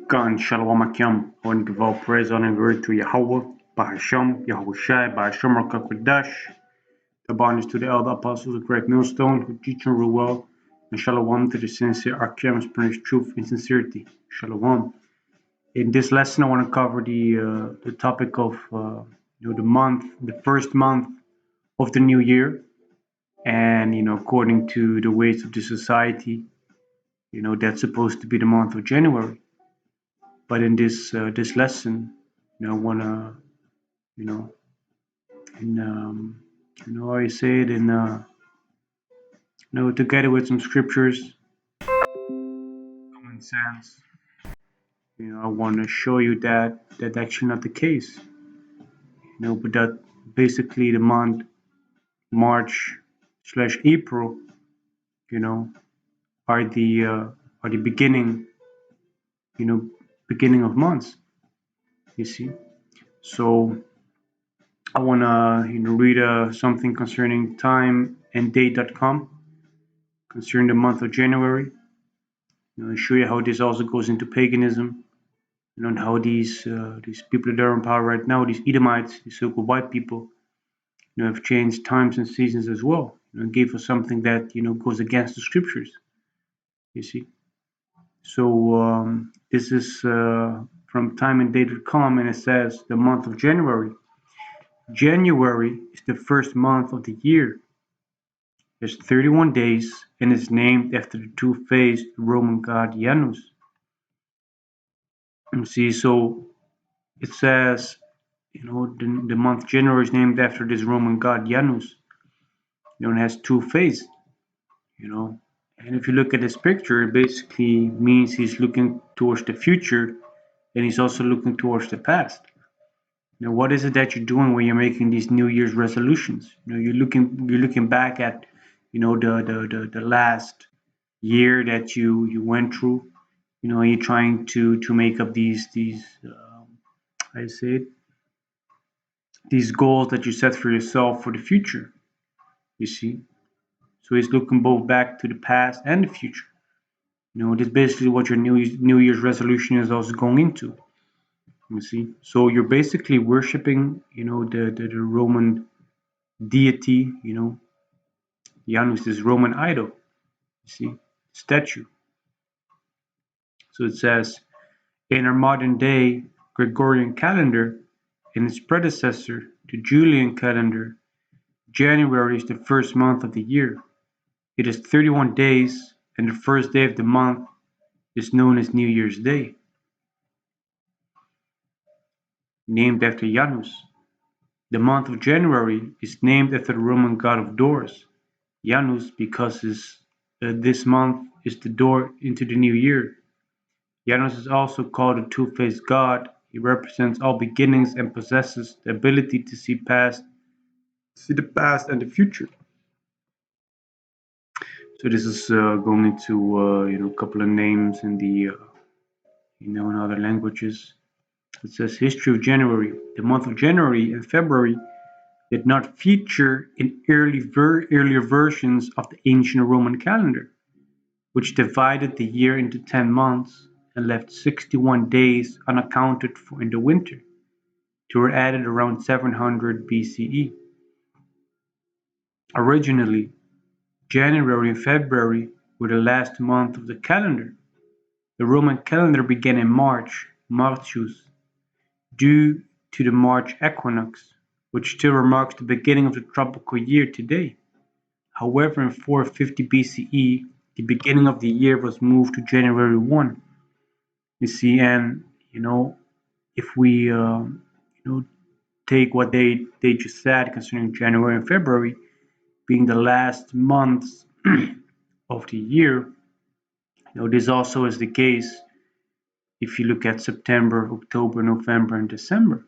Khan Shalom Akim, I want to give all praise, honor, and glory to Yahawah, Bahasham, Yahawashi, Bahasham, Qadash. The bonus to the elder apostles of great Millstone who teach and rule well, and Shalom to the sincere Akim, spiritual truth and sincerity. Shalom. In this lesson, I want to cover the topic of the first month of the new year, and according to the ways of the society, that's supposed to be the month of January. But in this lesson, I want to, I say it in, together with some scriptures, common sense. I want to show you that that's actually not the case. But that basically the month March/April, are the beginning of months. You see, so I want to read something concerning timeanddate.com concerning the month of January. Show you how this also goes into paganism, and how these people that are in power right now, these Edomites, these so-called white people, have changed times and seasons as well. Gave us something that goes against the scriptures. You see. So this is from timeanddate.com, and it says the month of January. January is the first month of the year. There's 31 days and is named after the two-faced Roman god Janus. You see, so it says, the month January is named after this Roman god Janus. It has two faces, And if you look at this picture, it basically means he's looking towards the future, and he's also looking towards the past. What is it that you're doing when you're making these New Year's resolutions? You're looking back at, the last year that you went through. You're trying to make up these these goals that you set for yourself for the future. You see, so he's looking both back to the past and the future. This is basically what your New Year's resolution is also going into. You see, so you're basically worshiping, the Roman deity, Janus, this Roman idol, you see, statue. So it says, in our modern day Gregorian calendar, in its predecessor, the Julian calendar, January is the first month of the year. It is 31 days, and the first day of the month is known as New Year's Day, named after Janus. The month of January is named after the Roman god of doors, Janus, because this month is the door into the new year. Janus is also called a two-faced god. He represents all beginnings and possesses the ability to see the past and the future. So this is going into a couple of names in the in other languages. It says history of January. The month of January and February did not feature in earlier versions of the ancient Roman calendar, which divided the year into 10 months and left 61 days unaccounted for in the winter. They were added around 700 BCE. Originally, January and February were the last month of the calendar. The Roman calendar began in March, Martius, due to the March equinox, which still marks the beginning of the tropical year today. However, in 450 BCE, the beginning of the year was moved to January 1. You see, and if we take what they just said concerning January and February being the last months of the year, this also is the case if you look at September, October, November, and December.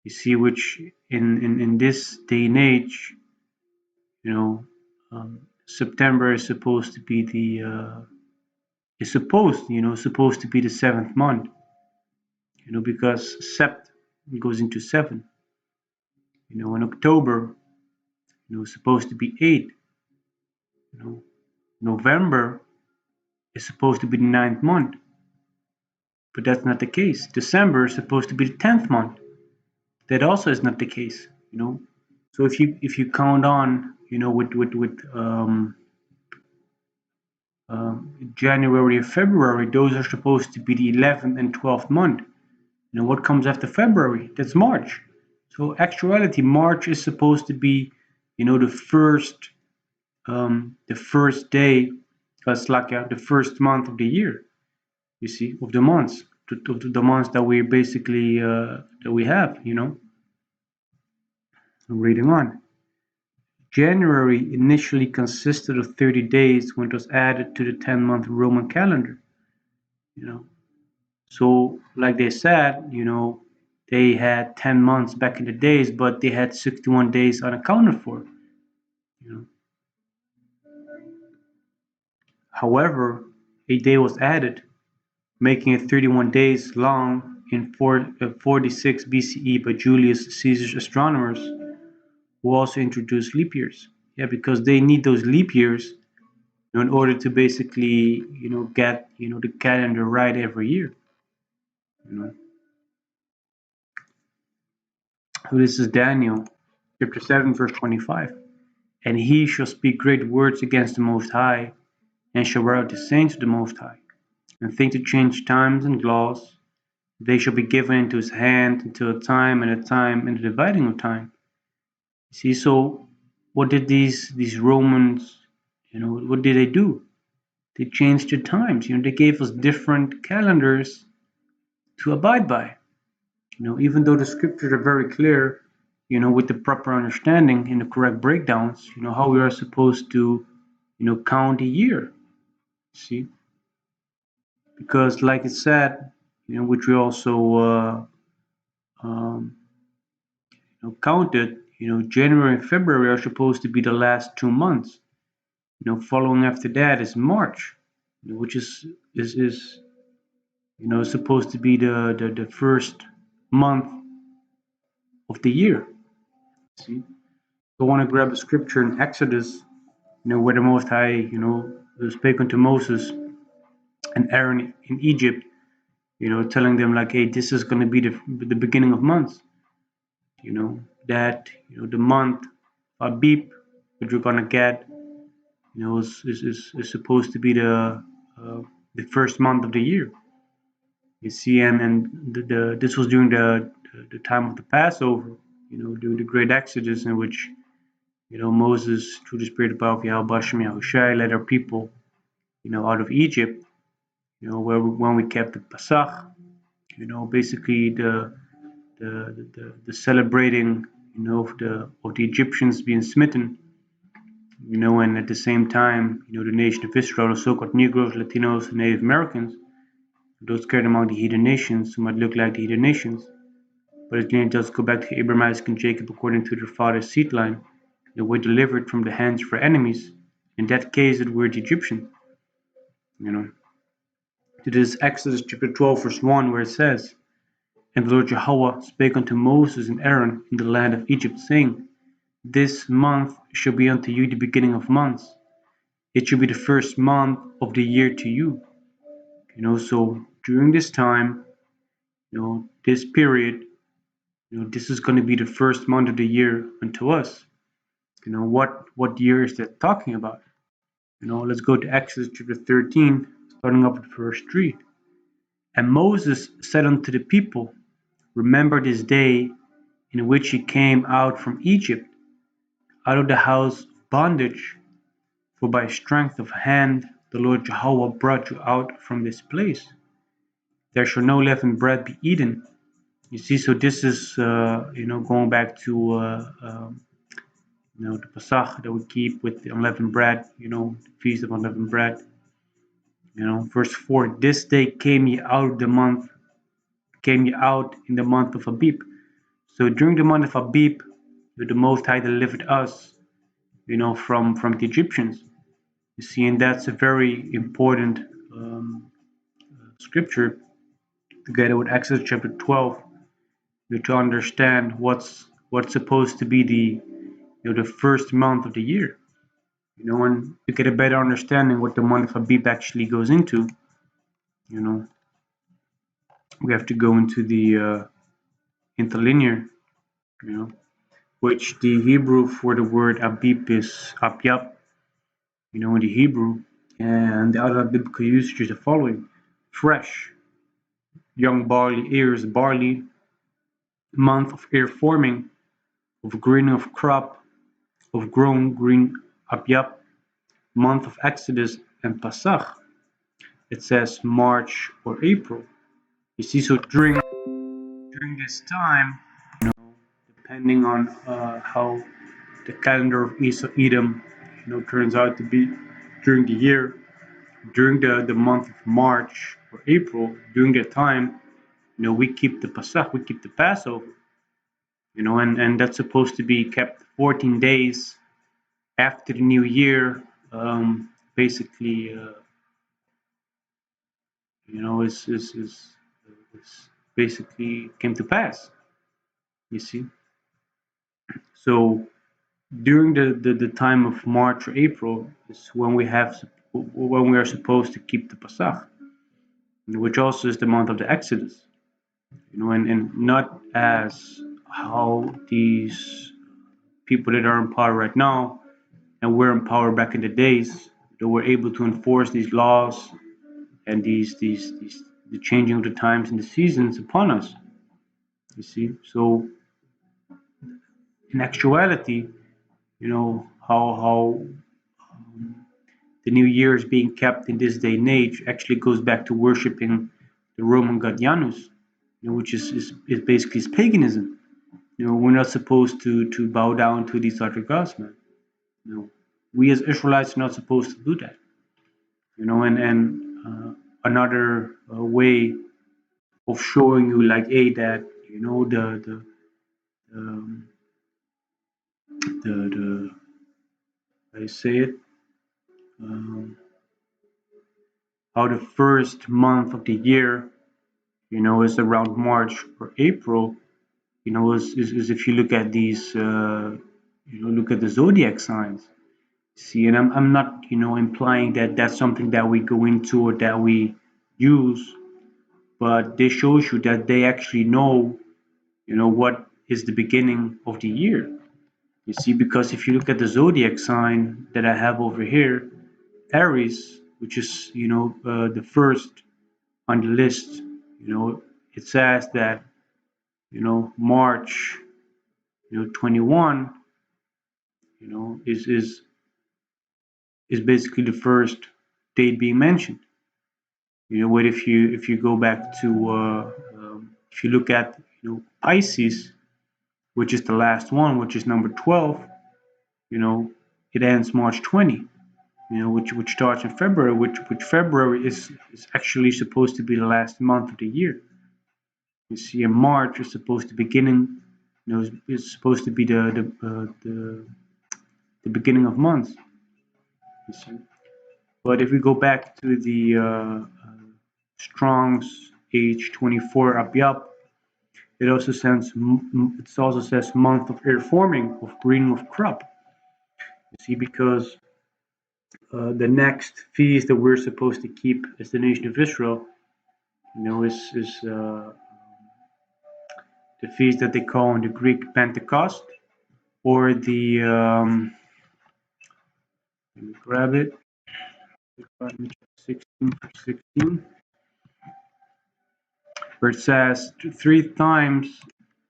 You see, which in this day and age, September is supposed to be supposed to be the seventh month. Because sept goes into seven. In October, supposed to be 8. November is supposed to be the ninth month. but that's not the case. December is supposed to be the 10th month. That also is not the case, you know. So if you count on, January and February, those are supposed to be the 11th and 12th month. And what comes after February? That's March. So actuality, March is supposed to be, the first day, the first month of the year. You see, of the months, of the months that we basically that we have. Reading on. January initially consisted of 30 days when it was added to the 10-month Roman calendar. You know, so like they said, they had 10 months back in the days, but they had 61 days unaccounted for. You know, however, a day was added, making it 31 days long in 46 BCE by Julius Caesar's astronomers, who also introduced leap years. Yeah, because they need those leap years in order to basically, get, the calendar right every year. You know. So this is Daniel, chapter 7, verse 25. And he shall speak great words against the Most High, and shall wear out the saints of the Most High, and think to change times and laws. They shall be given into his hand until a time and the dividing of time. See, so what did these Romans, what did they do? They changed the times. They gave us different calendars to abide by. Even though the scriptures are very clear, with the proper understanding and the correct breakdowns, how we are supposed to, count a year. See, because like it said, which we also um, counted, January and February are supposed to be the last 2 months. Following after that is March, which is supposed to be the first month of the year. See, so I want to grab a scripture in Exodus, where the Most High, spake unto Moses and Aaron in Egypt, telling them like, hey, this is going to be the beginning of months. That the month Abib, which we're gonna get, is supposed to be the first month of the year. You see, and this was during the time of the Passover, during the great Exodus, in which Moses, through the Spirit of Bahasham, Yahawashi, led our people, out of Egypt, where when we kept the Pesach, basically the celebrating, of the Egyptians being smitten, and at the same time, the nation of Israel, the so-called Negroes, Latinos, and Native Americans, those scared among the heathen nations, who might look like the heathen nations, but it really does go back to Abraham, Isaac, and Jacob according to their father's seed line. They were delivered from the hands of our enemies. In that case, it were the Egyptians. It is Exodus chapter 12, verse 1, where it says, And the Lord Yahawah spake unto Moses and Aaron in the land of Egypt, saying, This month shall be unto you the beginning of months. It shall be the first month of the year to you. So during this time, this period, this is going to be the first month of the year unto us. What year is that talking about? Let's go to Exodus chapter 13, starting up at verse 3. And Moses said unto the people, Remember this day in which ye came out from Egypt, out of the house of bondage, for by strength of hand the Lord Yahawah brought you out from this place. There shall no leavened bread be eaten. You see, so this is, going back to, the Pesach that we keep with the unleavened bread, the feast of unleavened bread. Verse 4, This day came ye out in the month of Abib. So during the month of Abib, the Most High delivered us, from the Egyptians. You see, and that's a very important scripture together with Exodus chapter 12, to understand what's supposed to be the first month of the year. And to get a better understanding what the month of Abib actually goes into. we have to go into the interlinear, you know, which the Hebrew for the word abib is abyab, in the Hebrew, and the other biblical usage is the following: fresh, young barley, ears barley, month of ear forming, of greening of crop, of grown green abyab, month of Exodus, and Pasach. It says March or April. You see, so during this time, depending on how the calendar of Edom, turns out to be during the year, during the month of March or April, during that time, we keep the Pasach, we keep the Passover, and that's supposed to be kept 14 days after the new year, basically, is basically came to pass. You see, so during the time of March or April is when we are supposed to keep the Pasach, which also is the month of the Exodus, and not as how these people that are in power right now and were in power back in the days, that were able to enforce these laws and these the changing of the times and the seasons upon us. You see, so in actuality, how the new year is being kept in this day and age actually goes back to worshiping the Roman god Janus, which is basically is paganism. We're not supposed to bow down to these other gods, man. We as Israelites are not supposed to do that. Another way of showing you, like, hey, that um, the I say it, how the first month of the year, is around March or April, is if you look at these, look at the zodiac signs. See, and I'm not, implying that that's something that we go into or that we use, but this shows you that they actually know, what is the beginning of the year. You see, because if you look at the zodiac sign that I have over here, Aries, which is, the first on the list, it says that, March, 21, is basically the first date being mentioned. What if you go back to if you look at Pisces, which is the last one, which is number 12, it ends March 20. Which starts in February, which February is actually supposed to be the last month of the year. You see, in March is supposed to beginning, is supposed to be the beginning of months. You see, but if we go back to the Strong's H24 Abyab, it also says month of air forming, of greening of crop. You see, because the next feast that we're supposed to keep as the nation of Israel, is the feast that they call in the Greek Pentecost, or the let me grab it. 16, where it says 3 times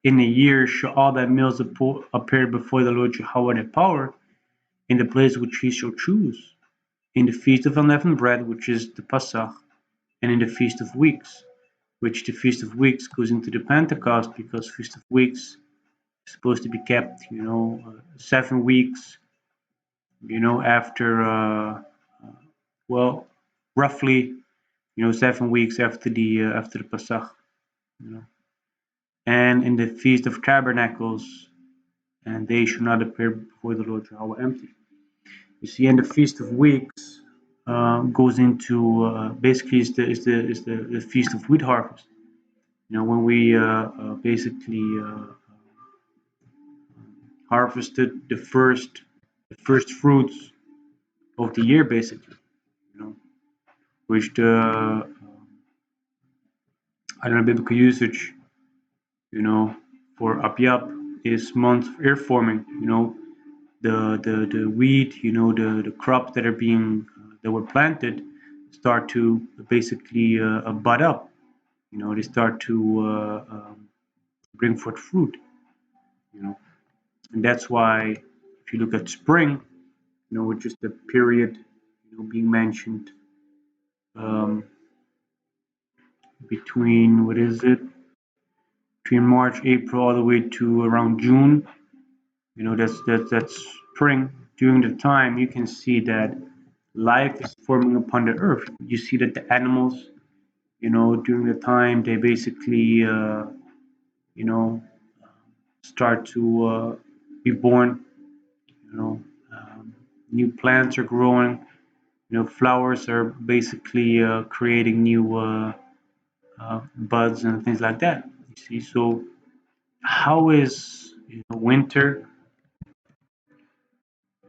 in a year shall all thy meals appear before the Lord Yahawah in power, in the place which he shall choose, in the feast of unleavened bread, which is the Pasach, and in the feast of weeks, which the feast of weeks goes into the Pentecost, because feast of weeks is supposed to be kept, 7 weeks, after well, roughly, 7 weeks after the Pasach, and in the feast of tabernacles, and they shall not appear before the Lord Yahawah empty. You see, and the feast of weeks goes into basically is the feast of wheat harvest. When we basically harvested the first fruits of the year, basically, which the Another biblical usage, for Abiyab is month of ear forming. The wheat, the crops that are being that were planted start to basically bud up. They start to bring forth fruit. And that's why if you look at spring, which is the period being mentioned um, between what is it? Between March, April, all the way to around June. That's spring. During the time, you can see that life is forming upon the earth. You see that the animals, during the time they basically, you know, start to be born. You know, New plants are growing. Flowers are basically creating new buds and things like that. You see, so how is winter,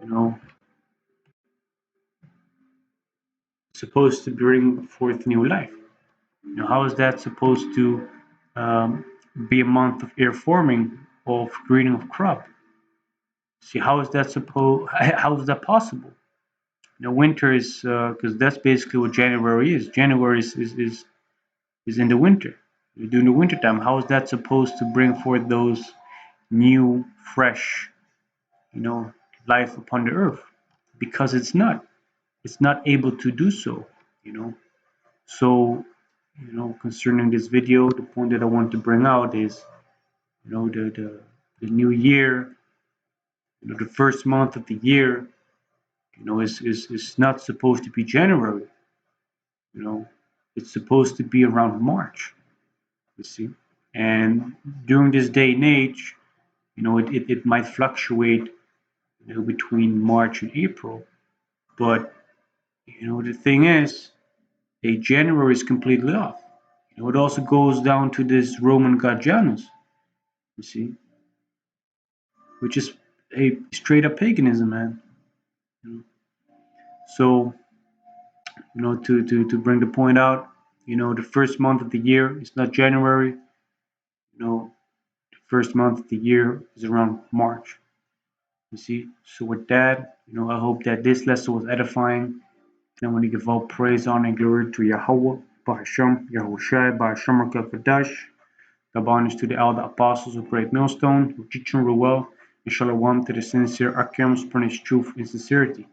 you know, supposed to bring forth new life? How is that supposed to um, be a month of air forming, of greening of crop? See, how is that supposed? How is that possible? Winter is because that's basically what January is. January is in the winter. During the winter time, how is that supposed to bring forth those new, fresh, you know, life upon the earth? Because it's not. It's not able to do so. You know. So, concerning this video, the point that I want to bring out is, the new year, the first month of the year, is not supposed to be January. You know, it's supposed to be around March. You see, and during this day and age, it might fluctuate, between March and April. But the thing is, a January is completely off. It also goes down to this Roman god Janus, you see, which is a straight up paganism, man. You know? So, to bring the point out, the first month of the year is not January. The first month of the year is around March. You see. So with that, I hope that this lesson was edifying. And I want to give all praise, honor, and glory to Yahawah, Bahasham, Yahawashi, Bahasham, Qadash. Give honors to the elder apostles of Great Millstone, who teach and rule well, and shalom to the sincere Akims, punish truth and sincerity.